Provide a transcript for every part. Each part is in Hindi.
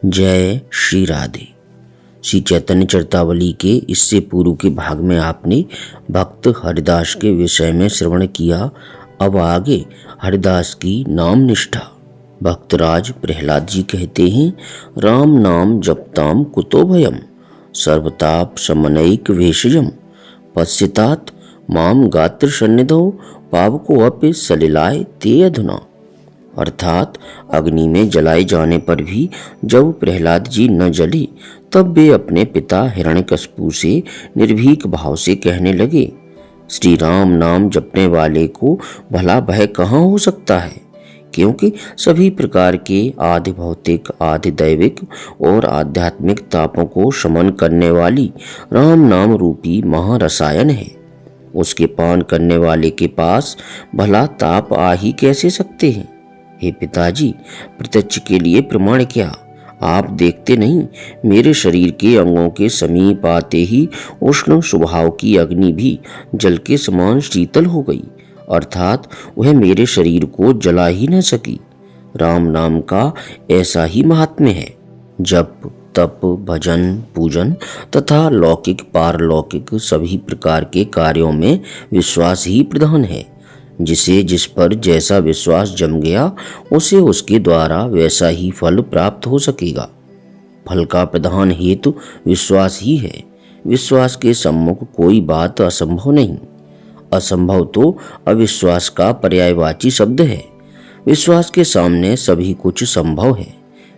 जय श्री राधे। श्री चैतन्य चरितावली के इससे पूर्व के भाग में आपने भक्त हरिदास के विषय में श्रवण किया। अब आगे हरिदास की नाम निष्ठा। भक्तराज प्रहलाद जी कहते हैं, राम नाम जपताम कुतो भयम सर्वताप समनैक भेषजम पश्यतात माम गात्र सन्निधो पावको अपि सलिलाय ते अधुना। अर्थात अग्नि में जलाए जाने पर भी जब प्रहलाद जी न जले तब वे अपने पिता हिरण्यकशिपु से निर्भीक भाव से कहने लगे, श्री राम नाम जपने वाले को भला भय कहाँ हो सकता है, क्योंकि सभी प्रकार के आधि भौतिक आधि दैविक और आध्यात्मिक तापों को शमन करने वाली राम नाम रूपी महारसायन है। उसके पान करने वाले के पास भला ताप आ ही कैसे सकते हैं। हे पिताजी, प्रत्यक्ष के लिए प्रमाण क्या, आप देखते नहीं मेरे शरीर के अंगों के समीप आते ही उष्ण स्वभाव की अग्नि भी जल के समान शीतल हो गई, अर्थात वह मेरे शरीर को जला ही न सकी। राम नाम का ऐसा ही महात्म्य है। जप तप भजन पूजन तथा लौकिक पारलौकिक सभी प्रकार के कार्यों में विश्वास ही प्रधान है। जिसे जिस पर जैसा विश्वास जम गया उसे उसके द्वारा वैसा ही फल प्राप्त हो सकेगा। फल का प्रधान हेतु विश्वास ही है। विश्वास के सम्मुख कोई बात असंभव नहीं। असंभव तो अविश्वास का पर्यायवाची शब्द है। विश्वास के सामने सभी कुछ संभव है।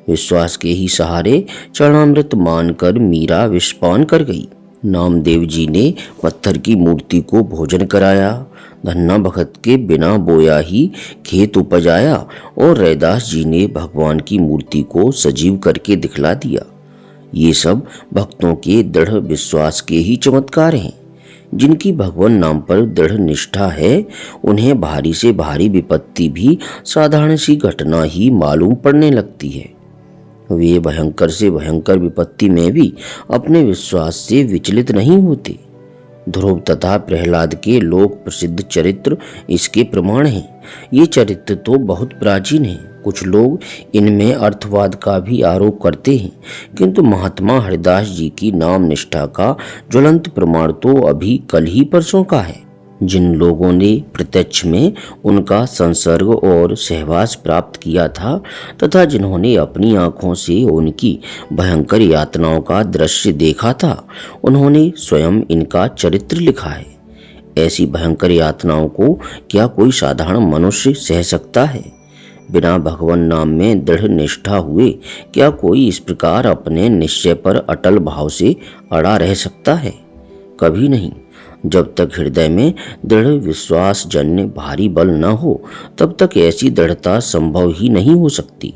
विश्वास के ही सहारे चरणामृत मानकर मीरा विषपान कर गई। नामदेव जी ने पत्थर की मूर्ति को भोजन कराया। धन्ना भगत के बिना बोया ही खेत उपजाया और रैदास जी ने भगवान की मूर्ति को सजीव करके दिखला दिया। ये सब भक्तों के दृढ़ विश्वास के ही चमत्कार हैं। जिनकी भगवान नाम पर दृढ़ निष्ठा है उन्हें भारी से भारी विपत्ति भी साधारण सी घटना ही मालूम पड़ने लगती है। वे भयंकर से भयंकर विपत्ति में भी अपने विश्वास से विचलित नहीं होते। ध्रुव तथा प्रहलाद के लोक प्रसिद्ध चरित्र इसके प्रमाण हैं। ये चरित्र तो बहुत प्राचीन हैं। कुछ लोग इनमें अर्थवाद का भी आरोप करते हैं, किंतु महात्मा हरिदास जी की नाम निष्ठा का ज्वलंत प्रमाण तो अभी कल ही परसों का है। जिन लोगों ने प्रत्यक्ष में उनका संसर्ग और सहवास प्राप्त किया था तथा जिन्होंने अपनी आंखों से उनकी भयंकर यातनाओं का दृश्य देखा था, उन्होंने स्वयं इनका चरित्र लिखा है। ऐसी भयंकर यातनाओं को क्या कोई साधारण मनुष्य सह सकता है? बिना भगवान नाम में दृढ़ निष्ठा हुए क्या कोई इस प्रकार अपने निश्चय पर अटल भाव से अड़ा रह सकता है? कभी नहीं। जब तक हृदय में दृढ़ विश्वास जन्य भारी बल न हो तब तक ऐसी दृढ़ता संभव ही नहीं हो सकती।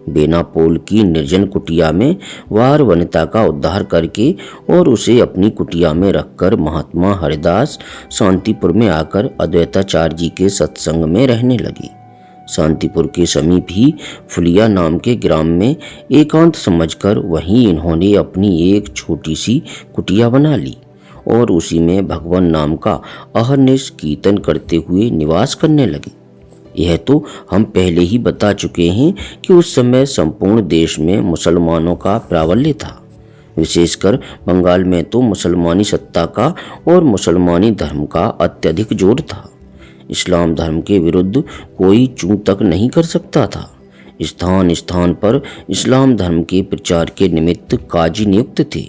बेनापोल की निर्जन कुटिया में वार वनिता का उद्धार करके और उसे अपनी कुटिया में रखकर महात्मा हरिदास शांतिपुर में आकर अद्वैताचार्य जी के सत्संग में रहने लगे। शांतिपुर के समीप ही फुलिया नाम के ग्राम में एकांत समझकर वहीं इन्होंने अपनी एक छोटी सी कुटिया बना ली और उसी में भगवान नाम का अहर्निश कीर्तन करते हुए निवास करने लगे। यह तो हम पहले ही बता चुके हैं कि उस समय संपूर्ण देश में मुसलमानों का प्राबल्य था। विशेषकर बंगाल में तो मुसलमानी सत्ता का और मुसलमानी धर्म का अत्यधिक जोर था। इस्लाम धर्म के विरुद्ध कोई चूं तक नहीं कर सकता था। स्थान स्थान पर इस्लाम धर्म के प्रचार के निमित्त काजी नियुक्त थे।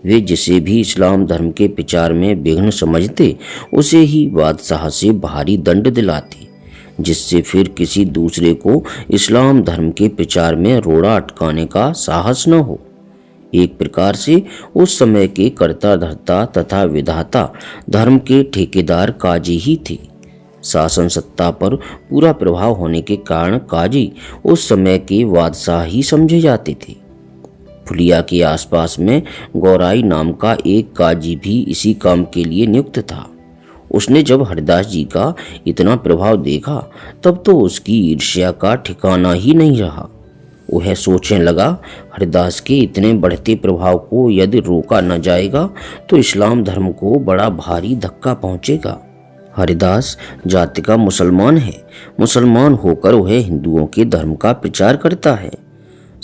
वे जिसे भी इस्लाम धर्म के प्रचार में विघ्न समझते उसे ही बादशाह से भारी दंड दिलाते, जिससे फिर किसी दूसरे को इस्लाम धर्म के प्रचार में रोड़ा अटकाने का साहस न हो। एक प्रकार से उस समय के कर्ता धर्ता तथा विधाता धर्म के ठेकेदार काजी ही थे। शासन सत्ता पर पूरा प्रभाव होने के कारण काजी उस समय के बादशाह ही समझे जाते थे। फुलिया के आसपास में गौराई नाम का एक काजी भी इसी काम के लिए नियुक्त था। उसने जब हरिदास जी का इतना प्रभाव देखा तब तो उसकी ईर्ष्या का ठिकाना ही नहीं रहा। वह सोचने लगा, हरिदास के इतने बढ़ते प्रभाव को यदि रोका न जाएगा तो इस्लाम धर्म को बड़ा भारी धक्का पहुंचेगा। हरिदास जाति का मुसलमान है। मुसलमान होकर वह हिंदुओं के धर्म का प्रचार करता है।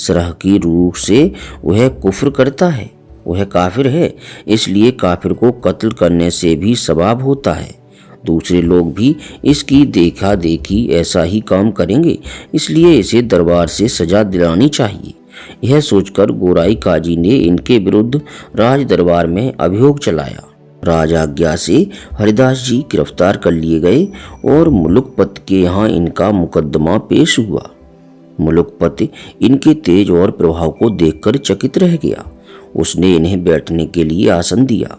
सरह की रूह से वह कुफ्र करता है, वह काफिर है, इसलिए काफिर को कत्ल करने से भी सवाब होता है। दूसरे लोग भी इसकी देखा देखी ऐसा ही काम करेंगे, इसलिए इसे दरबार से सजा दिलानी चाहिए। यह सोचकर गोराई काजी ने इनके विरुद्ध राज दरबार में अभियोग चलाया। राज आज्ञा से हरिदास जी गिरफ्तार कर लिए गए और मुलुकपत के यहाँ इनका मुकदमा पेश हुआ। मुलुकपत इनके तेज और प्रभाव को देखकर चकित रह गया। उसने इन्हें बैठने के लिए आसन दिया।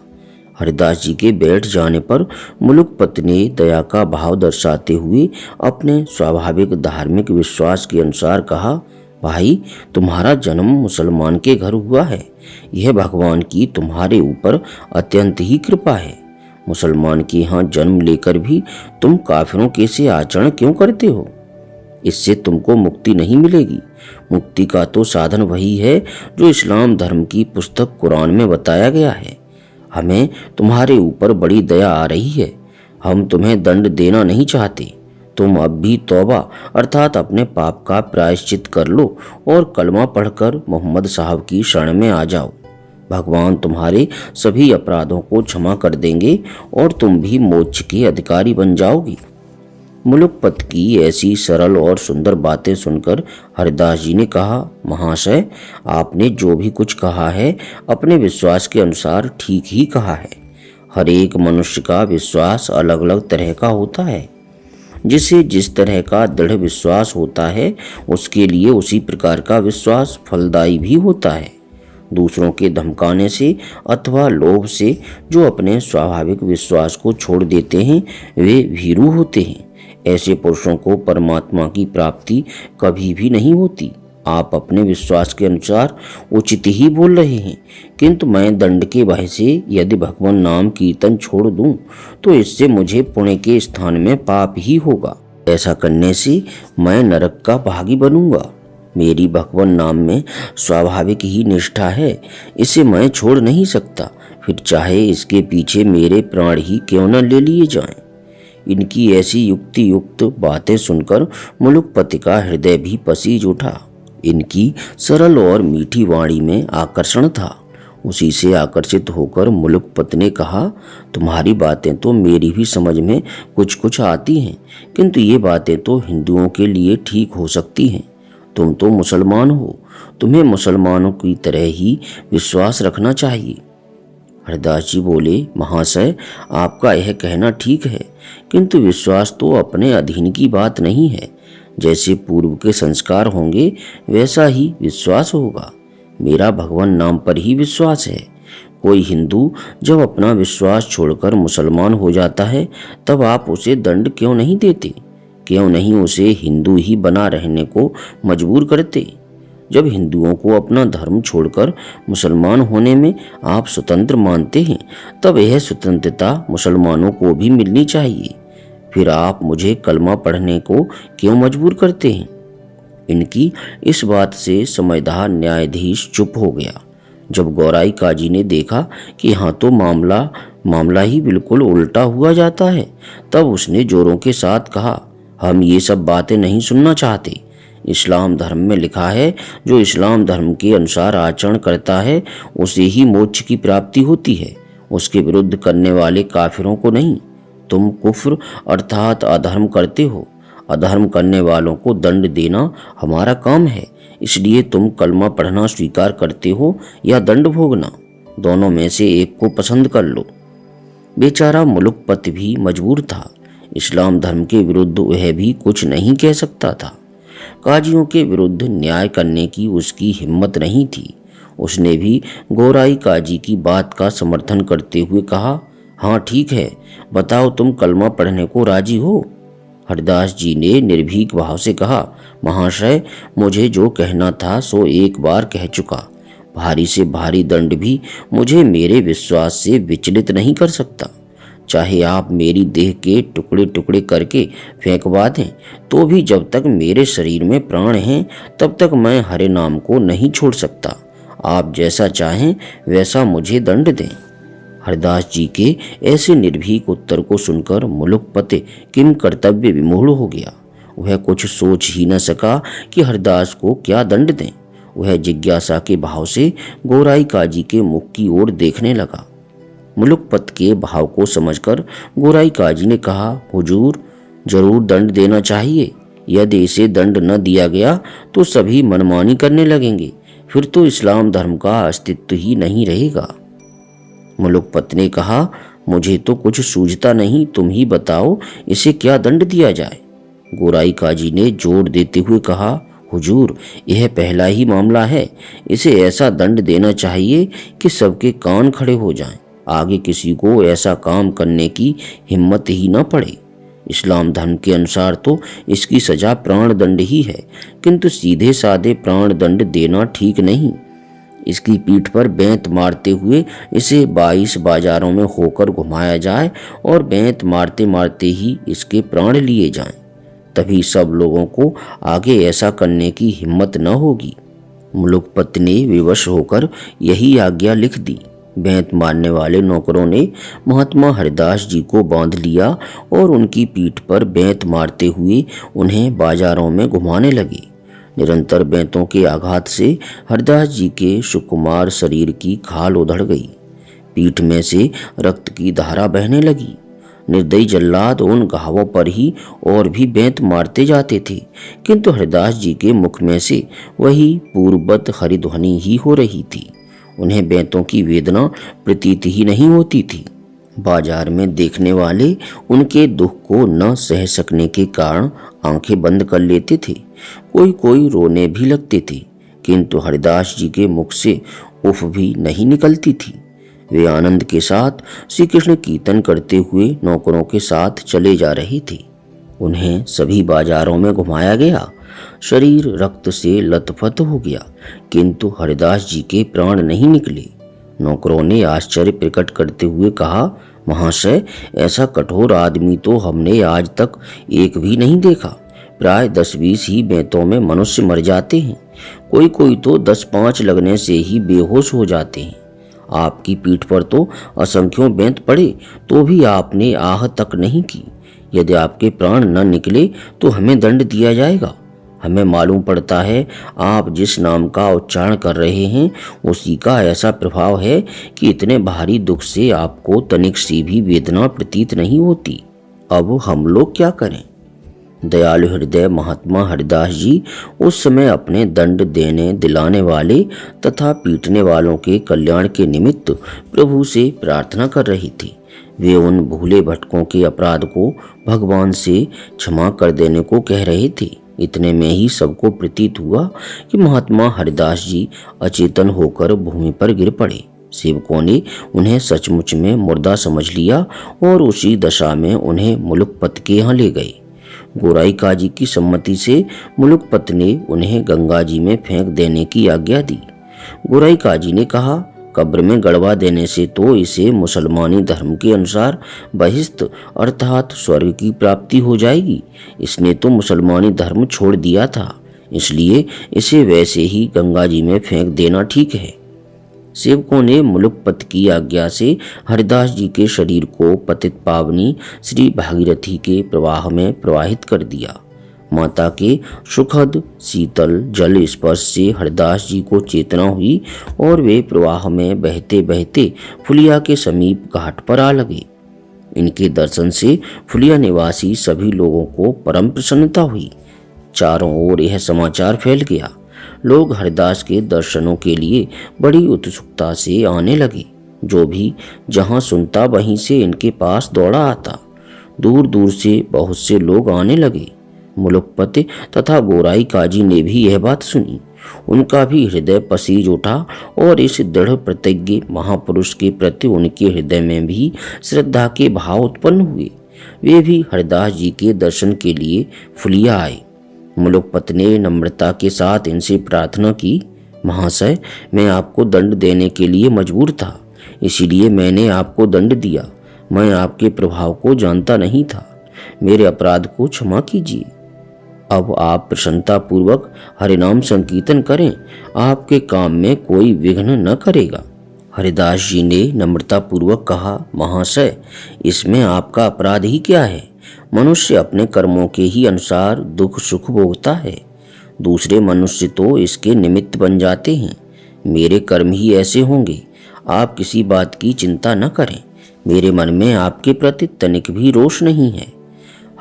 हरिदास जी के बैठ जाने पर मुलुकपत ने दया का भाव दर्शाते हुए अपने स्वाभाविक धार्मिक विश्वास के अनुसार कहा, भाई, तुम्हारा जन्म मुसलमान के घर हुआ है। यह भगवान की तुम्हारे ऊपर अत्यंत ही कृपा है। मुसलमान के यहाँ जन्म लेकर भी तुम काफिरों के से आचरण क्यों करते हो? इससे तुमको मुक्ति नहीं मिलेगी। मुक्ति का तो साधन वही है जो इस्लाम धर्म की पुस्तक कुरान में बताया गया है। हमें तुम्हारे ऊपर बड़ी दया आ रही है। हम तुम्हें दंड देना नहीं चाहते। तुम अब भी तौबा अर्थात अपने पाप का प्रायश्चित कर लो और कलमा पढ़कर मोहम्मद साहब की शरण में आ जाओ। भगवान तुम्हारे सभी अपराधों को क्षमा कर देंगे और तुम भी मोक्ष के अधिकारी बन जाओगी। मुलुकपत की ऐसी सरल और सुंदर बातें सुनकर हरिदास जी ने कहा, महाशय, आपने जो भी कुछ कहा है अपने विश्वास के अनुसार ठीक ही कहा है। हर एक मनुष्य का विश्वास अलग अलग तरह का होता है। जिसे जिस तरह का दृढ़ विश्वास होता है उसके लिए उसी प्रकार का विश्वास फलदायी भी होता है। दूसरों के धमकाने से अथवा लोभ से जो अपने स्वाभाविक विश्वास को छोड़ देते हैं वे भीरू होते हैं। ऐसे पुरुषों को परमात्मा की प्राप्ति कभी भी नहीं होती। आप अपने विश्वास के अनुसार उचित ही बोल रहे हैं, किंतु मैं दंड के भय से यदि भगवान नाम कीर्तन छोड़ दूं तो इससे मुझे पुण्य के स्थान में पाप ही होगा। ऐसा करने से मैं नरक का भागी बनूंगा। मेरी भगवान नाम में स्वाभाविक ही निष्ठा है, इसे मैं छोड़ नहीं सकता, फिर चाहे इसके पीछे मेरे प्राण ही क्यों न ले लिए जाएं। इनकी ऐसी युक्ति युक्त बातें सुनकर मुलुकपति का हृदय भी पसीज उठा। इनकी सरल और मीठी वाणी में आकर्षण था। उसी से आकर्षित होकर मुलुकपत ने कहा, तुम्हारी बातें तो मेरी भी समझ में कुछ कुछ आती हैं, किंतु ये बातें तो हिंदुओं के लिए ठीक हो सकती हैं। तुम तो मुसलमान हो, तुम्हें मुसलमानों की तरह ही विश्वास रखना चाहिए। हरिदास जी बोले, महाशय, आपका यह कहना ठीक है, किंतु विश्वास तो अपने अधीन की बात नहीं है। जैसे पूर्व के संस्कार होंगे वैसा ही विश्वास होगा। मेरा भगवान नाम पर ही विश्वास है। कोई हिंदू जब अपना विश्वास छोड़कर मुसलमान हो जाता है तब आप उसे दंड क्यों नहीं देते? क्यों नहीं उसे हिंदू ही बना रहने को मजबूर करते? जब हिंदुओं को अपना धर्म छोड़कर मुसलमान होने में आप स्वतंत्र मानते हैं तब यह स्वतंत्रता मुसलमानों को भी मिलनी चाहिए। फिर आप मुझे कलमा पढ़ने को क्यों मजबूर करते हैं? इनकी इस बात से समझदार न्यायाधीश चुप हो गया। जब गौराई काजी ने देखा कि यहाँ तो मामला ही बिल्कुल उल्टा हुआ जाता है, तब उसने जोरों के साथ कहा, हम ये सब बातें नहीं सुनना चाहते। इस्लाम धर्म में लिखा है, जो इस्लाम धर्म के अनुसार आचरण करता है उसे ही मोक्ष की प्राप्ति होती है, उसके विरुद्ध करने वाले काफिरों को नहीं। तुम कुफ्र अर्थात अधर्म करते हो। अधर्म करने वालों को दंड देना हमारा काम है, इसलिए तुम कलमा पढ़ना स्वीकार करते हो या दंड भोगना, दोनों में से एक को पसंद कर लो। बेचारा मुलुकपत भी मजबूर था। इस्लाम धर्म के विरुद्ध वह भी कुछ नहीं कह सकता था। काजियों के विरुद्ध न्याय करने की उसकी हिम्मत नहीं थी। उसने भी गोराई काजी की बात का समर्थन करते हुए कहा, हाँ ठीक है, बताओ तुम कलमा पढ़ने को राजी हो? हरिदास जी ने निर्भीक भाव से कहा, महाशय, मुझे जो कहना था सो एक बार कह चुका। भारी से भारी दंड भी मुझे मेरे विश्वास से विचलित नहीं कर सकता। चाहे आप मेरी देह के टुकड़े टुकड़े करके फेंकवा दें तो भी जब तक मेरे शरीर में प्राण हैं तब तक मैं हरे नाम को नहीं छोड़ सकता। आप जैसा चाहें वैसा मुझे दंड दें। हरिदास जी के ऐसे निर्भीक उत्तर को सुनकर मुलुकपत किम कर्तव्य विमूढ़ हो गया। वह कुछ सोच ही न सका कि हरिदास को क्या दंड दें। वह जिज्ञासा के भाव से गोराई काजी के मुख की ओर देखने लगा। मुलुकपत के भाव को समझकर गोराई काजी ने कहा, हुजूर, जरूर दंड देना चाहिए। यदि इसे दंड न दिया गया तो सभी मनमानी करने लगेंगे, फिर तो इस्लाम धर्म का अस्तित्व ही नहीं रहेगा। मुलुकपत ने कहा, मुझे तो कुछ सूझता नहीं, तुम ही बताओ इसे क्या दंड दिया जाए। गोराई काजी ने जोर देते हुए कहा, हुजूर, यह पहला ही मामला है, इसे ऐसा दंड देना चाहिए कि सबके कान खड़े हो जाएं, आगे किसी को ऐसा काम करने की हिम्मत ही न पड़े। इस्लाम धर्म के अनुसार तो इसकी सजा प्राण दंड ही है, किंतु सीधे साधे प्राण दंड देना ठीक नहीं। इसकी पीठ पर बेंत मारते हुए इसे 22 बाजारों में होकर घुमाया जाए और बेंत मारते मारते ही इसके प्राण लिए जाएं, तभी सब लोगों को आगे ऐसा करने की हिम्मत न होगी। मुलुकपत ने विवश होकर यही आज्ञा लिख दी। बेंत मारने वाले नौकरों ने महात्मा हरिदास जी को बांध लिया और उनकी पीठ पर बेंत मारते हुए उन्हें बाजारों में घुमाने लगे। निरंतर बेंतों के आघात से हरिदास जी के सुकुमार शरीर की खाल उधड़ गई, पीठ में से रक्त की धारा बहने लगी। निर्दयी जल्लाद उन घावों पर ही और भी बेंत मारते जाते थे, किंतु हरिदास जी के मुख में से वही पूर्ववत हरिध्वनि ही हो रही थी। उन्हें बेंतों की वेदना प्रतीत ही नहीं होती थी। बाजार में देखने वाले उनके दुख को न सह सकने के कारण आंखें बंद कर लेते थे, कोई कोई रोने भी लगते थे, किंतु हरिदास जी के मुख से उफ भी नहीं निकलती थी। वे आनंद के साथ श्री कृष्ण कीर्तन करते हुए नौकरों के साथ चले जा रहे थे। उन्हें सभी बाजारों में घुमाया गया। शरीर रक्त से लथपथ हो गया, किंतु हरिदास जी के प्राण नहीं निकले। नौकरों ने आश्चर्य प्रकट करते हुए कहा, महाशय, ऐसा कठोर आदमी तो हमने आज तक एक भी नहीं देखा। प्राय 10-20 ही बेंतों में मनुष्य मर जाते हैं, कोई कोई तो 10-5 लगने से ही बेहोश हो जाते हैं। आपकी पीठ पर तो असंख्यों बेंत पड़े तो भी आपने आह तक नहीं की। यदि आपके प्राण न निकले तो हमें दंड दिया जाएगा। हमें मालूम पड़ता है आप जिस नाम का उच्चारण कर रहे हैं उसी का ऐसा प्रभाव है कि इतने भारी दुख से आपको तनिक सी भी वेदना प्रतीत नहीं होती। अब हम लोग क्या करें? दयालु हृदय महात्मा हरिदास जी उस समय अपने दंड देने दिलाने वाले तथा पीटने वालों के कल्याण के निमित्त प्रभु से प्रार्थना कर रही थी। वे उन भूले भटकों के अपराध को भगवान से क्षमा कर देने को कह रहे थे। इतने में ही सबको प्रतीत हुआ कि महात्मा हरिदास जी अचेतन होकर भूमि पर गिर पड़े। सेवकों ने उन्हें सचमुच में मुर्दा समझ लिया और उसी दशा में उन्हें मुलुकपत के यहाँ ले गए। गोराई काजी की सम्मति से मुलुकपत ने उन्हें गंगा जी में फेंक देने की आज्ञा दी। गोराई काजी ने कहा, कब्र में गड़वा देने से तो इसे मुसलमानी धर्म के अनुसार बहिष्त अर्थात स्वर्ग की प्राप्ति हो जाएगी। इसने तो मुसलमानी धर्म छोड़ दिया था, इसलिए इसे वैसे ही गंगा जी में फेंक देना ठीक है। सेवकों ने मुलुकपत की आज्ञा से हरिदास जी के शरीर को पतित पावनी श्री भागीरथी के प्रवाह में प्रवाहित कर दिया। माता के सुखद शीतल जल स्पर्श से हरिदास जी को चेतना हुई और वे प्रवाह में बहते बहते फुलिया के समीप घाट पर आ लगे। इनके दर्शन से फुलिया निवासी सभी लोगों को परम प्रसन्नता हुई। चारों ओर यह समाचार फैल गया। लोग हरिदास के दर्शनों के लिए बड़ी उत्सुकता से आने लगे। जो भी जहां सुनता वहीं से इनके पास दौड़ा आता। दूर दूर से बहुत से लोग आने लगे। मुलुकपत तथा गोराई काजी ने भी यह बात सुनी। उनका भी हृदय पसीज उठा और इस दृढ़ प्रतिज्ञ महापुरुष के प्रति उनके हृदय में भी श्रद्धा के भाव उत्पन्न हुए। वे भी हरिदास जी के दर्शन के लिए फुलिया आए। मुलुकपत ने नम्रता के साथ इनसे प्रार्थना की, महाशय, मैं आपको दंड देने के लिए मजबूर था, इसीलिए मैंने आपको दंड दिया। मैं आपके प्रभाव को जानता नहीं था, मेरे अपराध को क्षमा कीजिए। अब आप प्रसन्नता पूर्वक हरिनाम संकीर्तन करें, आपके काम में कोई विघ्न न करेगा। हरिदास जी ने नम्रता पूर्वक कहा, महाशय, इसमें आपका अपराध ही क्या है? मनुष्य अपने कर्मों के ही अनुसार दुख सुख भोगता है। दूसरे मनुष्य तो इसके निमित्त बन जाते हैं। मेरे कर्म ही ऐसे होंगे। आप किसी बात की चिंता न करें। मेरे मन में आपके प्रति तनिक भी रोष नहीं है।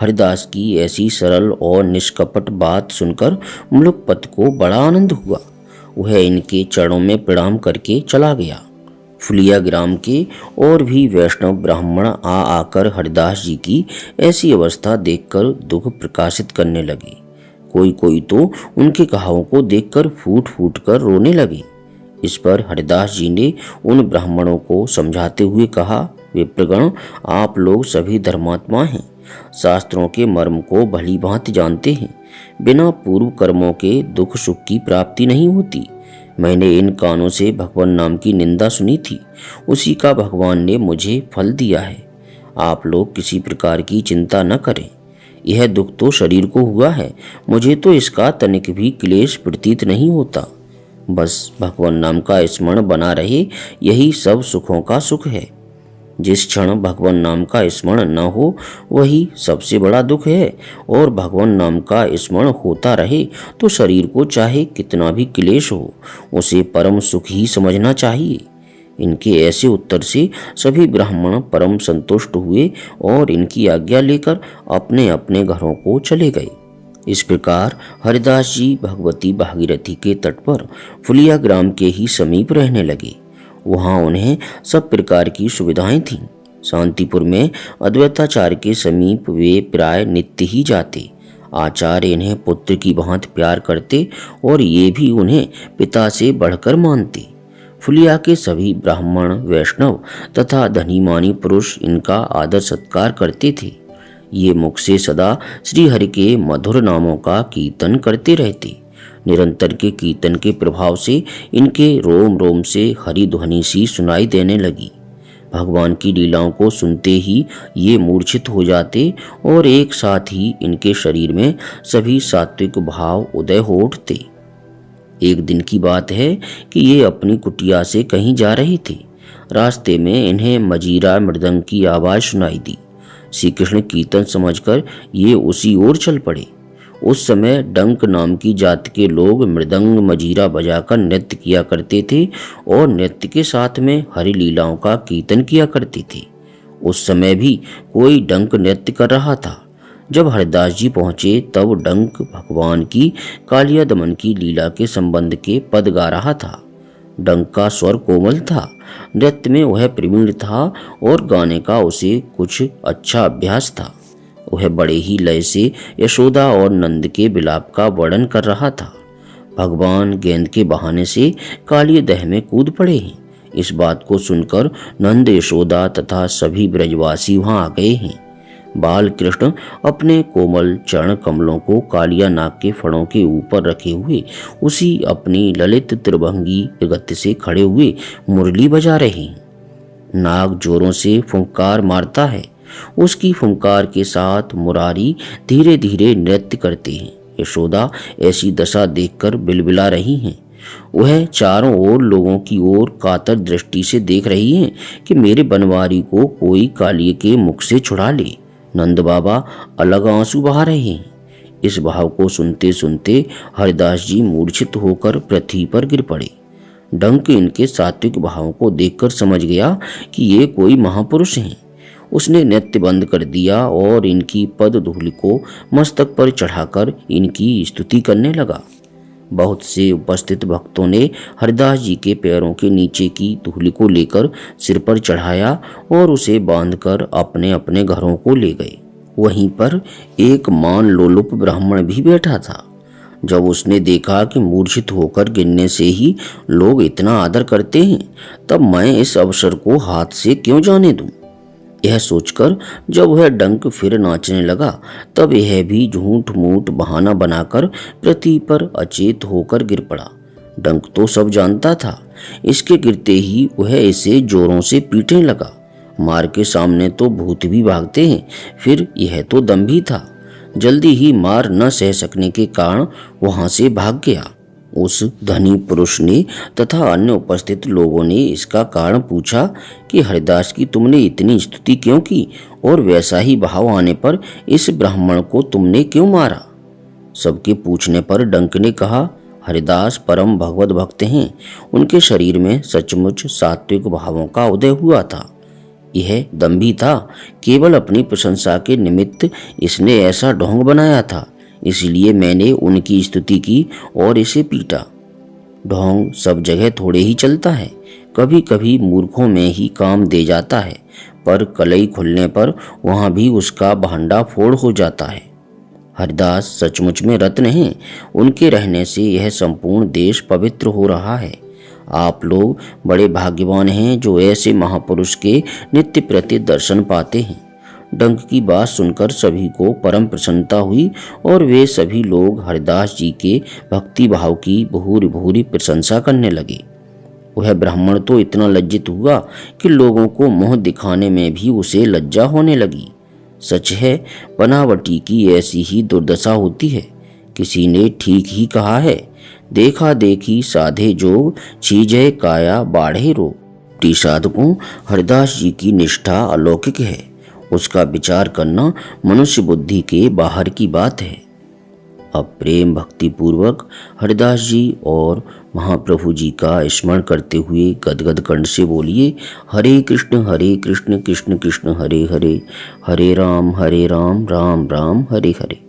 हरिदास की ऐसी सरल और निष्कपट बात सुनकर मुलुकपत को बड़ा आनंद हुआ। वह इनके चरणों में प्रणाम करके चला गया। फुलिया ग्राम के और भी वैष्णव ब्राह्मण आकर हरिदास जी की ऐसी अवस्था देखकर दुख प्रकाशित करने लगे। कोई कोई तो उनके घावों को देखकर फूट फूट कर रोने लगे। इस पर हरिदास जी ने उन ब्राह्मणों को समझाते हुए कहा, विप्रगण, आप लोग सभी धर्मात्मा हैं, शास्त्रों के मर्म को भली भांति जानते हैं। बिना पूर्व कर्मों के दुख सुख की प्राप्ति नहीं होती। मैंने इन कानों से भगवान नाम की निंदा सुनी थी, उसी का भगवान ने मुझे फल दिया है। आप लोग किसी प्रकार की चिंता न करें। यह दुख तो शरीर को हुआ है, मुझे तो इसका तनिक भी क्लेश प्रतीत नहीं होता। बस भगवान नाम का स्मरण बना रहे, यही सब सुखों का सुख है। जिस क्षण भगवान नाम का स्मरण न हो वही सबसे बड़ा दुख है, और भगवान नाम का स्मरण होता रहे तो शरीर को चाहे कितना भी क्लेश हो, उसे परम सुख ही समझना चाहिए। इनके ऐसे उत्तर से सभी ब्राह्मण परम संतुष्ट हुए और इनकी आज्ञा लेकर अपने अपने घरों को चले गए। इस प्रकार हरिदास जी भगवती भागीरथी के तट पर फुलिया ग्राम के ही समीप रहने लगे। वहां उन्हें सब प्रकार की सुविधाएं थीं। शांतिपुर में अद्वैताचार्य के समीप वे प्राय नित्य ही जाते। आचार्य इन्हें पुत्र की भांति प्यार करते और ये भी उन्हें पिता से बढ़कर मानते। फुलिया के सभी ब्राह्मण, वैष्णव तथा धनीमानी पुरुष इनका आदर सत्कार करते थे। ये मुख से सदा श्री हरि के मधुर नामों का कीर्तन करते रहते। निरंतर के कीर्तन के प्रभाव से इनके रोम रोम से हरि ध्वनि सी सुनाई देने लगी। भगवान की लीलाओं को सुनते ही ये मूर्छित हो जाते और एक साथ ही इनके शरीर में सभी सात्विक भाव उदय हो उठते। एक दिन की बात है कि ये अपनी कुटिया से कहीं जा रहे थे। रास्ते में इन्हें मजीरा मृदंग की आवाज सुनाई दी। श्री कृष्ण कीर्तन समझकर ये उसी ओर चल पड़े। उस समय डंक नाम की जाति के लोग मृदंग मजीरा बजाकर नृत्य किया करते थे और नृत्य के साथ में हरि लीलाओं का कीर्तन किया करते थे। उस समय भी कोई डंक नृत्य कर रहा था। जब हरिदास जी पहुंचे तब डंक भगवान की कालिया दमन की लीला के संबंध के पद गा रहा था। डंक का स्वर कोमल था, नृत्य में वह प्रवीण था और गाने का उसे कुछ अच्छा अभ्यास था। वह बड़े ही लय से यशोदा और नंद के विलाप का वर्णन कर रहा था। भगवान गेंद के बहाने से कालिय दह में कूद पड़े हैं। इस बात को सुनकर नंद, यशोदा तथा सभी ब्रजवासी वहां आ गए हैं। बाल कृष्ण अपने कोमल चरण कमलों को कालिया नाग के फणों के ऊपर रखे हुए उसी अपनी ललित त्रिभंगी गति से खड़े हुए मुरली बजा रहे हैं। नाग जोरों से फुंकार मारता है। उसकी फुंकार के साथ मुरारी धीरे धीरे नृत्य करते हैं। यशोदा ऐसी दशा देखकर बिलबिला रही हैं। वह चारों ओर लोगों की ओर कातर दृष्टि से देख रही हैं कि मेरे बनवारी को कोई कालिए के मुख से छुड़ा ले। नंद बाबा अलग आंसू बहा रहे हैं। इस भाव को सुनते सुनते हरिदास जी मूर्छित होकर पृथ्वी पर गिर पड़े। डंक इनके सात्विक भावों को देखकर समझ गया कि ये कोई महापुरुष हैं। उसने नृत्य बंद कर दिया और इनकी पद धूलि को मस्तक पर चढ़ाकर इनकी स्तुति करने लगा। बहुत से उपस्थित भक्तों ने हरिदास जी के पैरों के नीचे की धूलि को लेकर सिर पर चढ़ाया और उसे बांधकर अपने अपने घरों को ले गए। वहीं पर एक मान लोलुप ब्राह्मण भी बैठा था। जब उसने देखा कि मूर्छित होकर गिरने से ही लोग इतना आदर करते हैं, तब मैं इस अवसर को हाथ से क्यों जाने दूं। यह सोचकर जब वह डंक फिर नाचने लगा, तब यह भी झूठ मूठ बहाना बनाकर पृथ्वी पर अचेत होकर गिर पड़ा। डंक तो सब जानता था। इसके गिरते ही वह इसे जोरों से पीटने लगा। मार के सामने तो भूत भी भागते हैं, फिर यह तो दम्भी था। जल्दी ही मार न सह सकने के कारण वहां से भाग गया। उस धनी पुरुष ने तथा अन्य उपस्थित लोगों ने इसका कारण पूछा कि हरिदास की तुमने इतनी स्तुति क्यों की और वैसा ही भाव आने पर इस ब्राह्मण को तुमने क्यों मारा। सबके पूछने पर डंक ने कहा, हरिदास परम भगवत भक्त हैं। उनके शरीर में सचमुच सात्विक भावों का उदय हुआ था। यह दंभी था, केवल अपनी प्रशंसा के निमित्त इसने ऐसा ढोंग बनाया था। इसलिए मैंने उनकी स्तुति की और इसे पीटा। ढोंग सब जगह थोड़े ही चलता है, कभी कभी मूर्खों में ही काम दे जाता है, पर कलई खुलने पर वहाँ भी उसका भांडा फोड़ हो जाता है। हरिदास सचमुच में रत्न हैं। उनके रहने से यह संपूर्ण देश पवित्र हो रहा है। आप लोग बड़े भाग्यवान हैं जो ऐसे महापुरुष के नित्य प्रति दर्शन पाते हैं। डंक की बात सुनकर सभी को परम प्रसन्नता हुई और वे सभी लोग हरिदास जी के भक्ति भाव की भूरि भूरि प्रशंसा करने लगे। वह ब्राह्मण तो इतना लज्जित हुआ कि लोगों को मुंह दिखाने में भी उसे लज्जा होने लगी। सच है, बनावटी की ऐसी ही दुर्दशा होती है। किसी ने ठीक ही कहा है, देखा देखी साधे जोग, चीजे काया बाढ़े रोग। टी साधकों, हरिदास जी की निष्ठा अलौकिक है। उसका विचार करना मनुष्य बुद्धि के बाहर की बात है। अब प्रेम भक्ति पूर्वक हरिदास जी और महाप्रभु जी का स्मरण करते हुए गदगद कंठ से बोलिए, हरे कृष्ण कृष्ण कृष्ण हरे हरे, हरे राम राम राम हरे हरे।